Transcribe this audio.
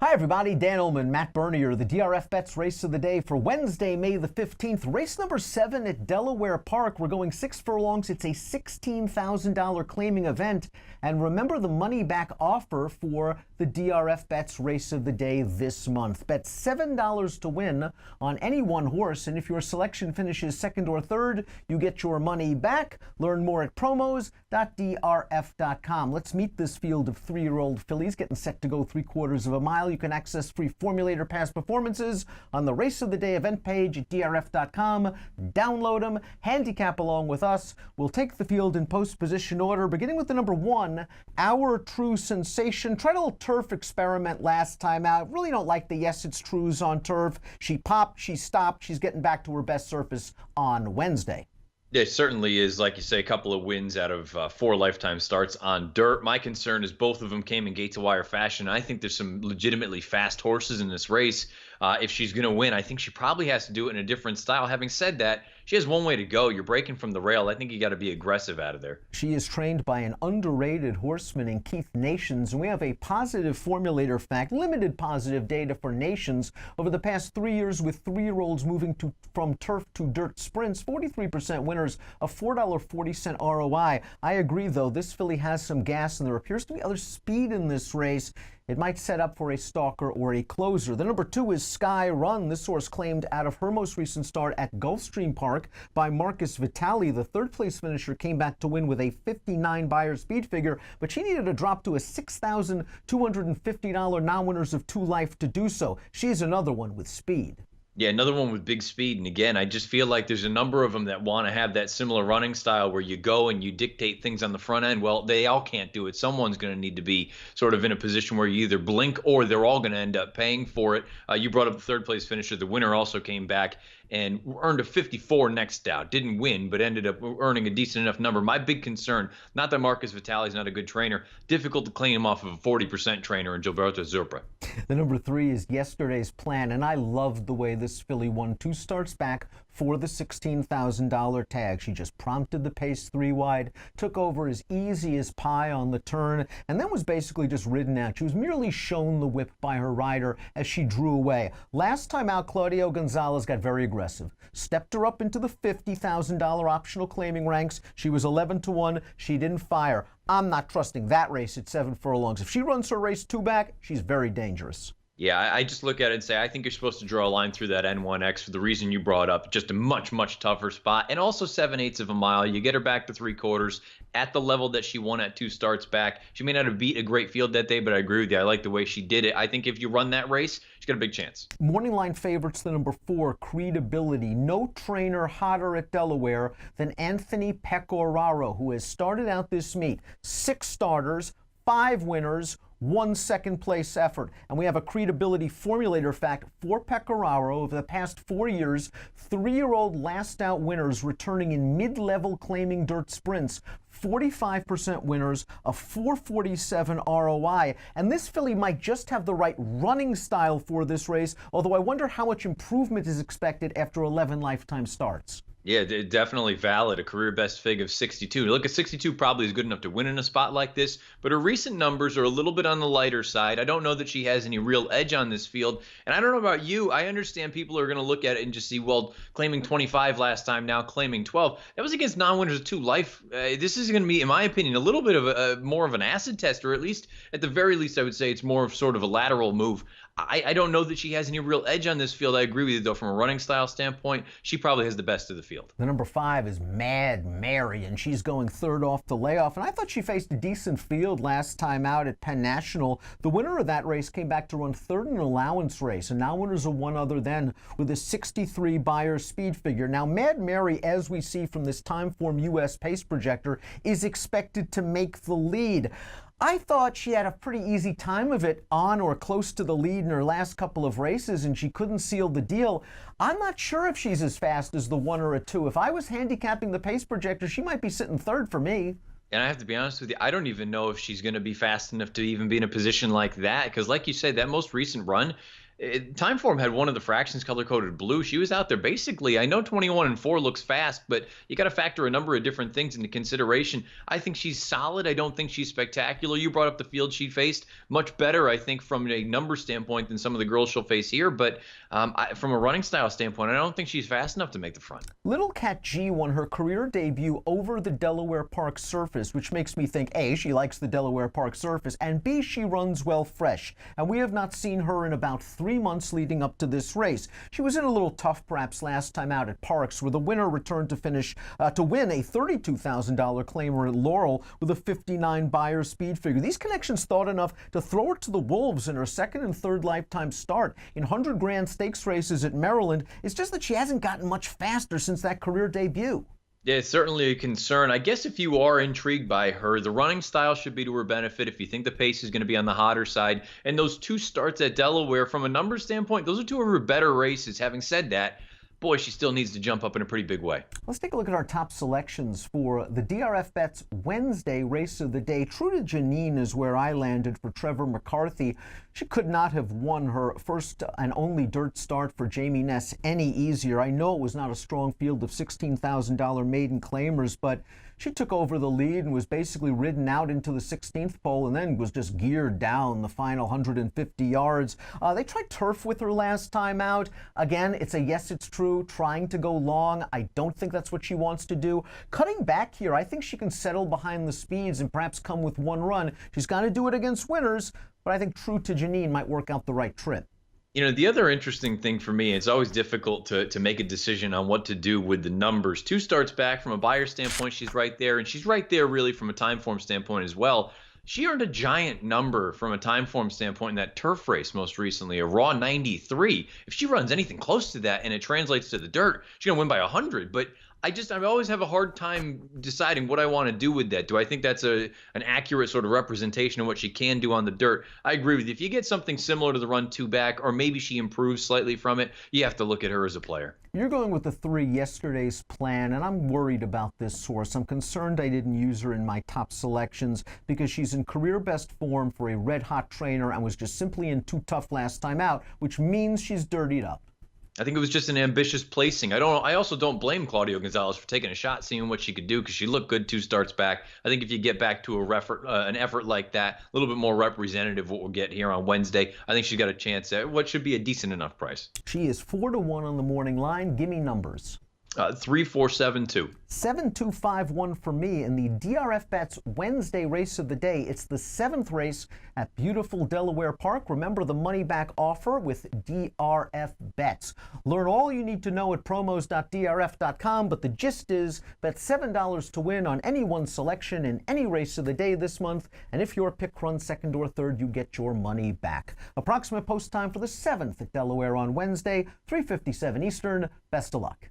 Hi everybody, Dan Illman, Matt Bernier, the DRFBets Race of the Day for Wednesday, May the 15th. Race number 7 at Delaware Park. We're going 6 furlongs. It's a $16,000 claiming event. And remember the money back offer for the DRFBets Race of the Day this month. Bet $7 to win on any one horse. And if your selection finishes second or third, you get your money back. Learn more at promos.drf.com. Let's meet this field of 3-year-old fillies getting set to go 3/4 of a mile. You can access free formulator past performances on the Race of the Day event page at drf.com. Download them, handicap along with us. We'll take the field in post position order, beginning with the number 1, Our True Sensation. Tried a little turf experiment last time out. Really don't like the Yes It's Trues on turf. She popped, she stopped. She's getting back to her best surface on Wednesday. It certainly is, like you say, a couple of wins out of 4 lifetime starts on dirt. My concern is both of them came in gate-to-wire fashion. I think there's some legitimately fast horses in this race. If she's going to win, I think she probably has to do it in a different style. Having said that, she has one way to go. You're breaking from the rail. I think you got to be aggressive out of there. She is trained by an underrated horseman in Keith Nations, and we have a positive formulator fact, limited positive data for Nations over the past 3 years with 3-year-olds moving from turf to dirt sprints. 43% winners, a $4.40 ROI. I agree, though, this filly has some gas, and there appears to be other speed in this race. It might set up for a stalker or a closer. The number 2 is Sky Run. This horse claimed out of her most recent start at Gulfstream Park by Marcus Vitale. The third-place finisher came back to win with a 59 Beyer speed figure, but she needed a drop to a $6,250 non-winners of 2 life to do so. She's another one with speed. Yeah, another one with big speed. And again, I just feel like there's a number of them that want to have that similar running style where you go and you dictate things on the front end. Well, they all can't do it. Someone's going to need to be sort of in a position where you either blink or they're all going to end up paying for it. You brought up the third-place finisher. The winner also came back and earned a 54 next out. Didn't win, but ended up earning a decent enough number. My big concern, not that Marcus Vitale is not a good trainer, difficult to clean him off of a 40% trainer in Gilberto Zurpa. The number 3 is Yesterday's Plan, and I loved the way this filly won 2 starts back for the $16,000 tag. She just prompted the pace 3 wide, took over as easy as pie on the turn, and then was basically just ridden out. She was merely shown the whip by her rider as she drew away. Last time out, Claudio Gonzalez got very aggressive, stepped her up into the $50,000 optional claiming ranks. She was 11-1. She didn't fire. I'm not trusting that race at 7 furlongs. If she runs her race 2 back, she's very dangerous. Yeah, I just look at it and say, I think you're supposed to draw a line through that N1X for the reason you brought up. Just a much, much tougher spot. And also 7/8 of a mile. You get her back to 3/4 at the level that she won at 2 starts back. She may not have beat a great field that day, but I agree with you. I like the way she did it. I think if you run that race, she's got a big chance. Morning line favorites, the number 4, Creedability. No trainer hotter at Delaware than Anthony Pecoraro, who has started out this meet. 6 starters, 5 winners, 1 second-place effort. And we have a Creedability formulator fact for Pecoraro. Over the past 4 years, 3-year-old last-out winners returning in mid-level claiming dirt sprints. 45% winners, a 447 ROI. And this filly might just have the right running style for this race, although I wonder how much improvement is expected after 11 lifetime starts. Yeah, definitely valid. A career best fig of 62. Look, at 62 probably is good enough to win in a spot like this, but her recent numbers are a little bit on the lighter side. I don't know that she has any real edge on this field. And I don't know about you. I understand people are going to look at it and just see, well, claiming 25 last time, now claiming 12. That was against non-winners of 2 life. This is going to be, in my opinion, a little bit of more of an acid test, or at least, at the very least, I would say it's more of sort of a lateral move. I don't know that she has any real edge on this field. I agree with you, though, from a running style standpoint, she probably has the best of the field. The number 5 is Mad Mary, and she's going 3rd off the layoff. And I thought she faced a decent field last time out at Penn National. The winner of that race came back to run 3rd in an allowance race, and now winners of 1 other than with a 63 Beyer speed figure. Now, Mad Mary, as we see from this Timeform US pace projector, is expected to make the lead. I thought she had a pretty easy time of it on or close to the lead in her last couple of races, and she couldn't seal the deal. I'm not sure if she's as fast as the 1 or a 2. If I was handicapping the pace projector, she might be sitting 3rd for me. And I have to be honest with you, I don't even know if she's going to be fast enough to even be in a position like that. Because like you said, that most recent run, Timeform had one of the fractions color-coded blue. She was out there basically. I know 21-4 looks fast, but you got to factor a number of different things into consideration. I think she's solid. I don't think she's spectacular. You brought up the field she faced. Much better, I think, from a number standpoint than some of the girls she'll face here. But from a running style standpoint, I don't think she's fast enough to make the front. Little Cat G won her career debut over the Delaware Park surface, which makes me think, A, she likes the Delaware Park surface, and B, she runs well fresh. And we have not seen her in about 3 months leading up to this race. She was in a little tough perhaps last time out at Parks, where the winner returned to finish to win a $32,000 claimer at Laurel with a 59 Beyer speed figure. These connections thought enough to throw her to the wolves in her second and third lifetime start in 100 grand stakes races at Maryland. It's just that she hasn't gotten much faster since that career debut. Yeah, it's certainly a concern. I guess if you are intrigued by her, the running style should be to her benefit if you think the pace is going to be on the hotter side. And those 2 starts at Delaware, from a numbers standpoint, those are 2 of her better races. Having said that, boy, she still needs to jump up in a pretty big way. Let's take a look at our top selections for the DRFBets Wednesday race of the day. True to Janine is where I landed for Trevor McCarthy. She could not have won her first and only dirt start for Jamie Ness any easier. I know it was not a strong field of $16,000 maiden claimers, but she took over the lead and was basically ridden out into the 16th pole and then was just geared down the final 150 yards. They tried turf with her last time out. Again, it's a yes, it's true, trying to go long. I don't think that's what she wants to do. Cutting back here, I think she can settle behind the speeds and perhaps come with one run. She's got to do it against winners, but I think True to Janine might work out the right trip. You know, the other interesting thing for me, it's always difficult to make a decision on what to do with the numbers. 2 starts back from a Beyer standpoint, she's right there, and she's right there really from a Timeform standpoint as well. She earned a giant number from a Timeform standpoint in that turf race most recently, a raw 93. If she runs anything close to that and it translates to the dirt, she's going to win by 100. But I always have a hard time deciding what I want to do with that. Do I think that's an accurate sort of representation of what she can do on the dirt? I agree with you. If you get something similar to the run 2 back, or maybe she improves slightly from it, you have to look at her as a player. You're going with the 3 yesterday's plan, and I'm worried about this source. I'm concerned I didn't use her in my top selections because she's in career best form for a red-hot trainer and was just simply in too tough last time out, which means she's dirtied up. I think it was just an ambitious placing. I also don't blame Claudio Gonzalez for taking a shot, seeing what she could do, because she looked good 2 starts back. I think if you get back to an effort like that, a little bit more representative of what we'll get here on Wednesday, I think she's got a chance at what should be a decent enough price. She is 4-1 on the morning line. Give me numbers. 3, 4, 7, 2. 7-2-5-1 for me in the DRFBets Wednesday race of the day. It's the 7th race at beautiful Delaware Park. Remember the money back offer with DRFBets. Learn all you need to know at promos.drf.com, but the gist is bet $7 to win on any one selection in any race of the day this month, and if your pick runs second or third, you get your money back. Approximate post time for the 7th at Delaware on Wednesday, 3:57 Eastern. Best of luck.